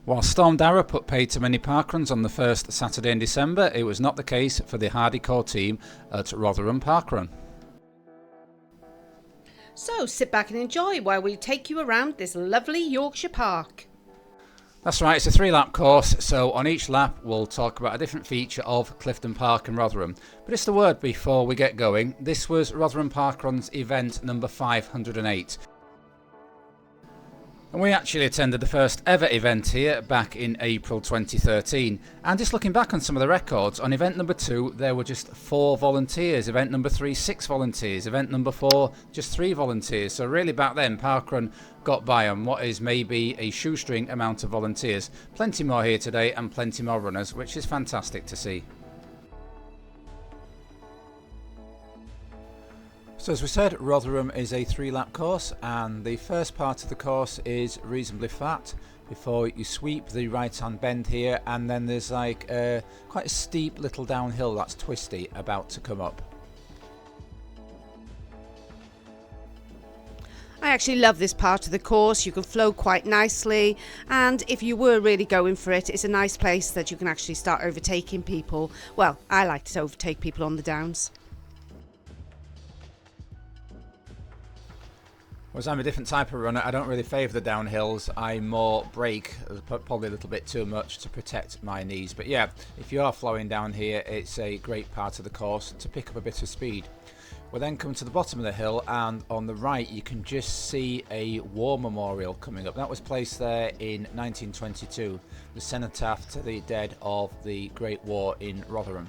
While Storm Darragh put paid to many parkruns on the first Saturday in December, it was not the case for the hardcore team at Rotherham Parkrun. So sit back and enjoy while we take you around this lovely Yorkshire park. That's right, it's a 3-lap course, so on each lap we'll talk about a different feature of Clifton Park and Rotherham. But just a word before we get going, this was Rotherham Parkrun's event number 508. And we actually attended the first ever event here back in April 2013. And just looking back on some of the records, on event number 2 there were just 4 volunteers, event number 3 6 volunteers, event number 4 just 3 volunteers. So really back then parkrun got by on what is maybe a shoestring amount of volunteers. Plenty more here today and plenty more runners, which is fantastic to see. So as we said, Rotherham is a 3-lap course, and the first part of the course is reasonably flat before you sweep the right hand bend here, and then there's like quite a steep little downhill that's twisty about to come up. I actually love this part of the course. You can flow quite nicely, and if you were really going for it, it's a nice place that you can actually start overtaking people. Well, I like to overtake people on the downs. Whereas I'm a different type of runner, I don't really favour the downhills, I more brake, probably a little bit too much to protect my knees. But yeah, if you are flowing down here, it's a great part of the course to pick up a bit of speed. We'll then come to the bottom of the hill, and on the right you can just see a war memorial coming up. That was placed there in 1922, the cenotaph to the dead of the Great War in Rotherham.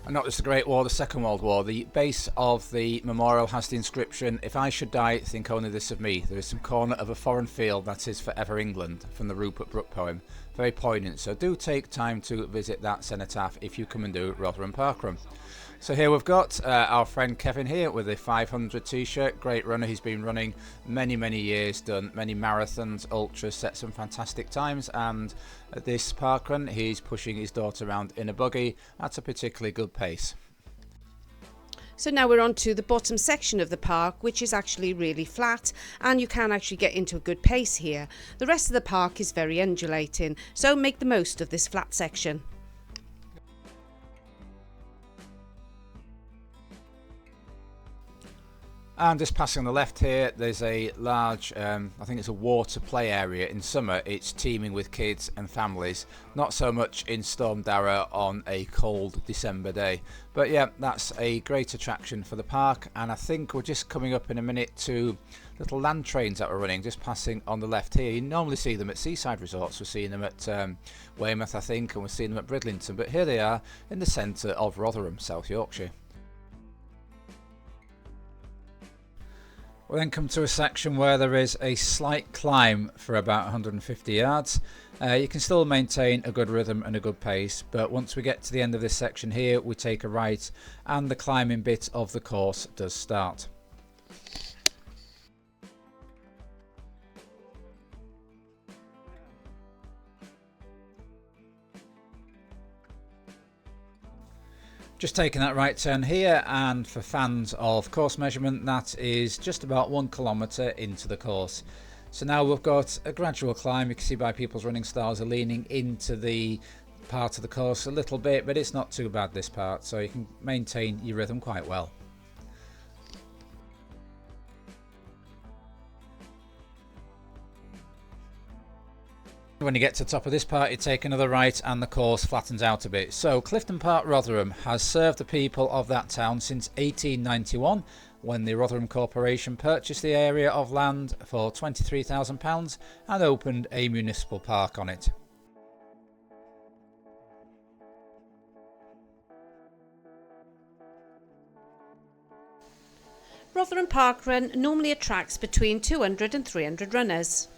And not just the Great War, the Second World War. The base of the memorial has the inscription, "If I should die, think only this of me. There is some corner of a foreign field that is forever England," from the Rupert Brooke poem. Very poignant, so do take time to visit that cenotaph if you come and do Rotherham Parkrun. So here we've got our friend Kevin here with a 500 t-shirt. Great runner, he's been running many years, done many marathons, ultras, set some fantastic times, and at this parkrun he's pushing his daughter around in a buggy at a particularly good pace. So now we're on to the bottom section of the park, which is actually really flat, and you can actually get into a good pace here. The rest of the park is very undulating, so make the most of this flat section. And just passing on the left here, there's a large, I think it's a water play area. In summer, it's teeming with kids and families. Not so much in Storm Darragh on a cold December day. But yeah, that's a great attraction for the park. And I think we're just coming up in a minute to little land trains that we're running, just passing on the left here. You normally see them at seaside resorts. We're seeing them at Weymouth, I think, and we're seeing them at Bridlington. But here they are in the centre of Rotherham, South Yorkshire. We'll then come to a section where there is a slight climb for about 150 yards. You can still maintain a good rhythm and a good pace, but once we get to the end of this section here, we take a right and the climbing bit of the course does start. Just taking that right turn here, and for fans of course measurement, that is just about 1 kilometre into the course. So now we've got a gradual climb. You can see by people's running styles are leaning into the part of the course a little bit, but it's not too bad this part, so you can maintain your rhythm quite well. When you get to the top of this part, you take another right and the course flattens out a bit. So Clifton Park Rotherham has served the people of that town since 1891, when the Rotherham Corporation purchased the area of land for £23,000 and opened a municipal park on it. Rotherham Parkrun normally attracts between 200 and 300 runners.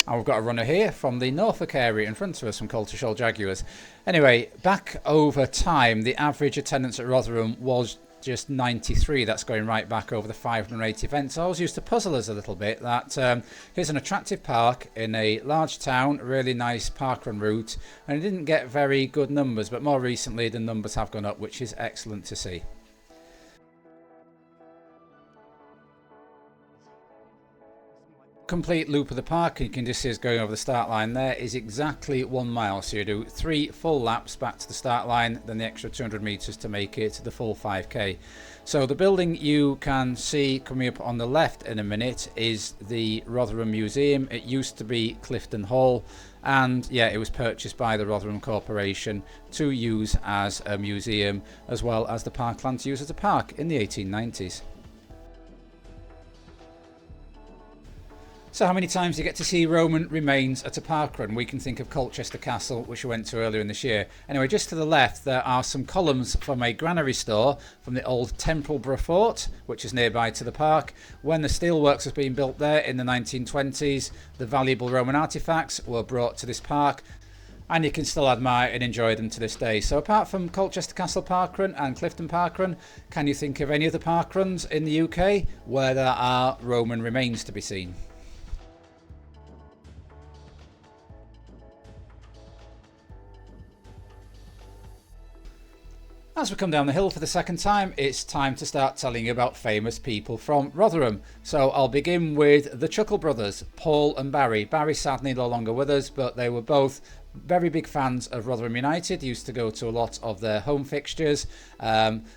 And we've got a runner here from the Norfolk area in front of us from Coltishall Jaguars. Anyway, back over time, the average attendance at Rotherham was just 93. That's going right back over the 508 events. So I always used to puzzle us a little bit that here's an attractive park in a large town, really nice parkrun route, and it didn't get very good numbers, but more recently the numbers have gone up, which is excellent to see. complete loop of the park, you can just see us going over the start line there, is exactly 1 mile. So you do 3 full laps back to the start line, then the extra 200 metres to make it the full 5k. So the building you can see coming up on the left in a minute is the Rotherham Museum. It used to be Clifton Hall, and yeah, it was purchased by the Rotherham Corporation to use as a museum, as well as the parkland to use as a park in the 1890s. So how many times do you get to see Roman remains at a parkrun? We can think of Colchester Castle, which we went to earlier in this year. Anyway, just to the left there are some columns from a granary store from the old Templeborough Fort, which is nearby to the park. When the steelworks was being built there in the 1920s, the valuable Roman artefacts were brought to this park, and you can still admire and enjoy them to this day. So apart from Colchester Castle Parkrun and Clifton Parkrun, can you think of any other parkruns in the UK where there are Roman remains to be seen? As we come down the hill for the second time, it's time to start telling you about famous people from Rotherham. So I'll begin with the Chuckle brothers, Paul and Barry. Barry sadly no longer with us, but they were both very big fans of Rotherham United, used to go to a lot of their home fixtures.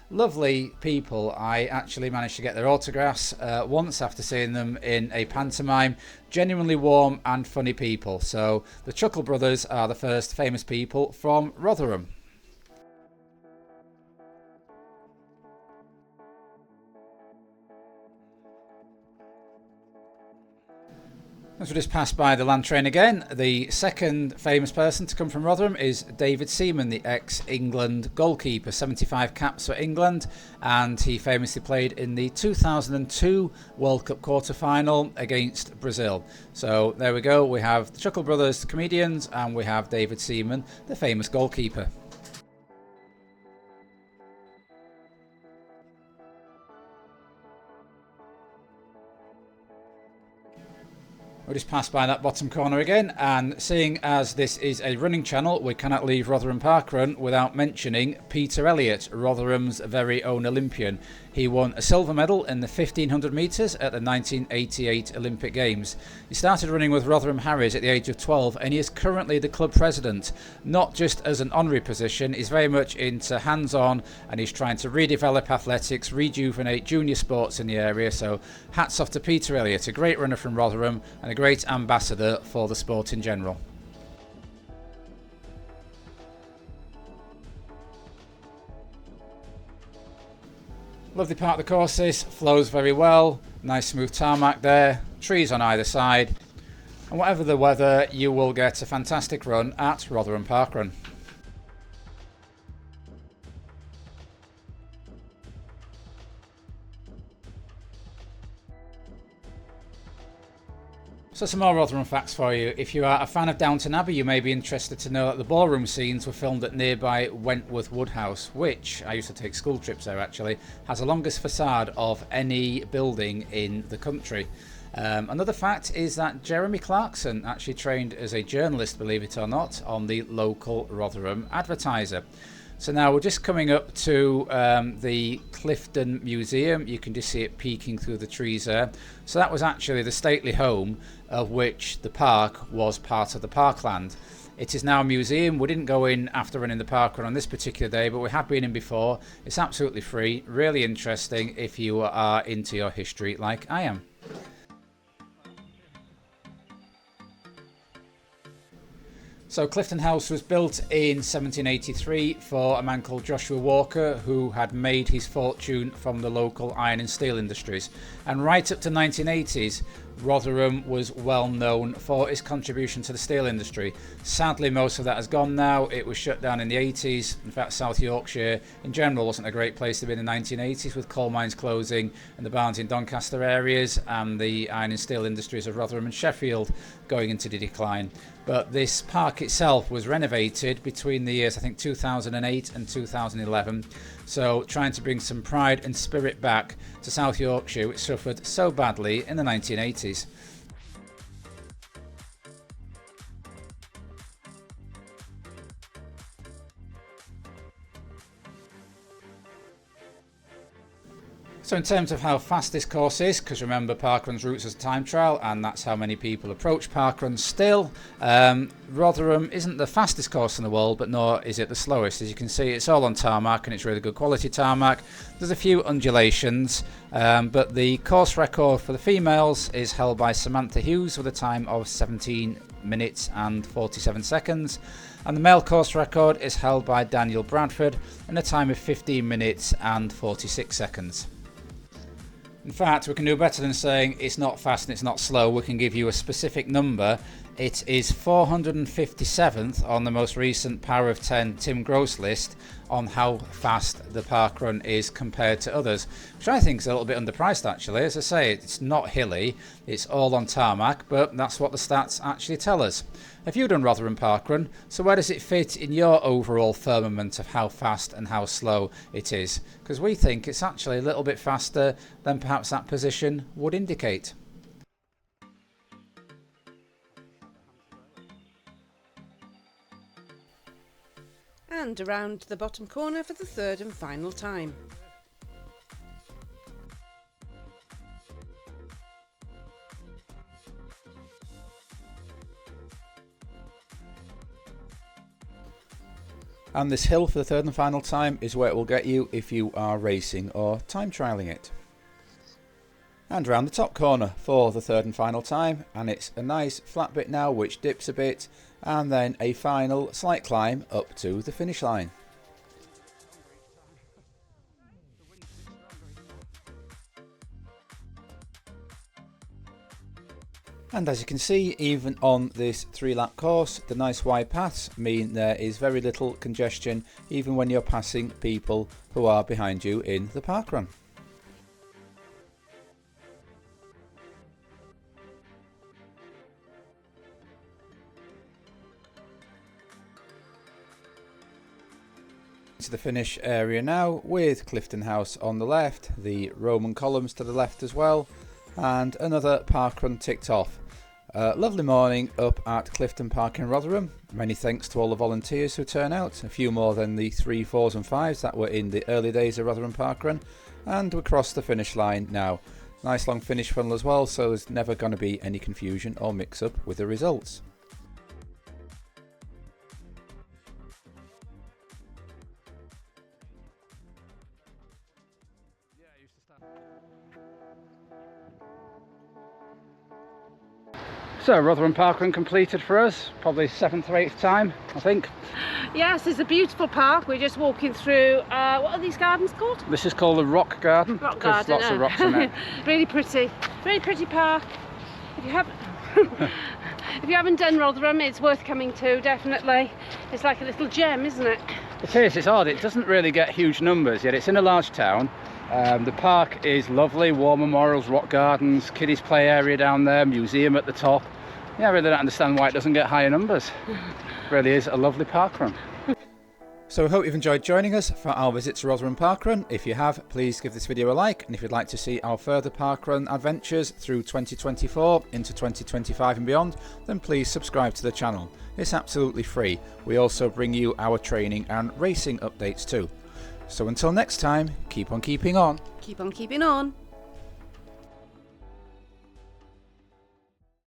Lovely people. I actually managed to get their autographs once after seeing them in a pantomime. Genuinely warm and funny people. So the Chuckle brothers are the first famous people from Rotherham. As we just passed by the land train again, the second famous person to come from Rotherham is David Seaman, the ex-England goalkeeper, 75 caps for England, and he famously played in the 2002 World Cup quarter-final against Brazil. So there we go, we have the Chuckle brothers, the comedians, and we have David Seaman, the famous goalkeeper. We just passed by that bottom corner again, and seeing as this is a running channel, we cannot leave Rotherham Parkrun without mentioning Peter Elliott, Rotherham's very own Olympian. He won a silver medal in the 1500 metres at the 1988 Olympic Games. He started running with Rotherham Harriers at the age of 12, and he is currently the club president. Not just as an honorary position, he's very much into hands-on, and he's trying to redevelop athletics, rejuvenate junior sports in the area. So hats off to Peter Elliott, a great runner from Rotherham and a great ambassador for the sport in general. Lovely part of the courses, flows very well, nice smooth tarmac there, trees on either side, and whatever the weather, you will get a fantastic run at Rotherham Parkrun. So some more Rotherham facts for you. If you are a fan of Downton Abbey, you may be interested to know that the ballroom scenes were filmed at nearby Wentworth Woodhouse, which, I used to take school trips there actually, has the longest facade of any building in the country. Another fact is that Jeremy Clarkson actually trained as a journalist, believe it or not, on the local Rotherham Advertiser. So now we're just coming up to the Clifton Museum. You can just see it peeking through the trees there. So that was actually the stately home of which the park was part of the parkland. It is now a museum. We didn't go in after running the parkrun on this particular day, but we have been in before. It's absolutely free, really interesting if you are into your history like I am. So Clifton House was built in 1783 for a man called Joshua Walker, who had made his fortune from the local iron and steel industries. And right up to 1980s, Rotherham was well known for its contribution to the steel industry. Sadly, most of that has gone now. It was shut down in the 80s. In fact, South Yorkshire in general wasn't a great place to be in the 1980s, with coal mines closing and the Barnes in Doncaster areas, and the iron and steel industries of Rotherham and Sheffield going into decline. But this park itself was renovated between the years, I think, 2008 and 2011. So trying to bring some pride and spirit back to South Yorkshire, which suffered so badly in the 1980s. So in terms of how fast this course is, because remember parkrun's roots as a time trial, and that's how many people approach parkrun still, Rotherham isn't the fastest course in the world, but nor is it the slowest. As you can see, it's all on tarmac, and it's really good quality tarmac. There's a few undulations, but the course record for the females is held by Samantha Hughes with a time of 17 minutes and 47 seconds. And the male course record is held by Daniel Bradford in a time of 15 minutes and 46 seconds. In fact, we can do better than saying it's not fast and it's not slow. We can give you a specific number. It is 457th on the most recent Power of 10 Tim Gross list on how fast the parkrun is compared to others, which I think is a little bit underpriced actually. As I say, it's not hilly, it's all on tarmac, but that's what the stats actually tell us. Have you done Rotherham parkrun? So where does it fit in your overall firmament of how fast and how slow it is? Because we think it's actually a little bit faster than perhaps that position would indicate. And around the bottom corner for the third and final time. And this hill for the third and final time is where it will get you if you are racing or time trialling it. And round the top corner for the third and final time, and it's a nice flat bit now which dips a bit, and then a final slight climb up to the finish line. And as you can see, even on this 3-lap course, the nice wide paths mean there is very little congestion even when you're passing people who are behind you in the parkrun. To the finish area now, with Clifton House on the left, the Roman columns to the left as well, and another parkrun ticked off. Lovely morning up at Clifton Park in Rotherham. Many thanks to all the volunteers who turn out, a few more than the 3, 4s and 5s that were in the early days of Rotherham Parkrun, and we cross the finish line now. Nice long finish funnel as well, so there's never going to be any confusion or mix up with the results. So Rotherham Parkrun completed for us, probably 7th or 8th time, I think. Yes, it's a beautiful park. We're just walking through, what are these gardens called? This is called the Rock Garden. Rock Garden, lots of rocks in it. Really pretty park. If you haven't, if you haven't done Rotherham, it's worth coming to, definitely. It's like a little gem, isn't it? It is, it's odd, it doesn't really get huge numbers, yet it's in a large town. The park is lovely, war memorials, rock gardens, kiddies play area down there, museum at the top. Yeah, I really don't understand why it doesn't get higher numbers. It really is a lovely parkrun. So I hope you've enjoyed joining us for our visit to Rotherham Parkrun. If you have, please give this video a like, and if you'd like to see our further parkrun adventures through 2024 into 2025 and beyond, then please subscribe to the channel. It's absolutely free. We also bring you our training and racing updates too. So until next time, keep on keeping on. Keep on keeping on.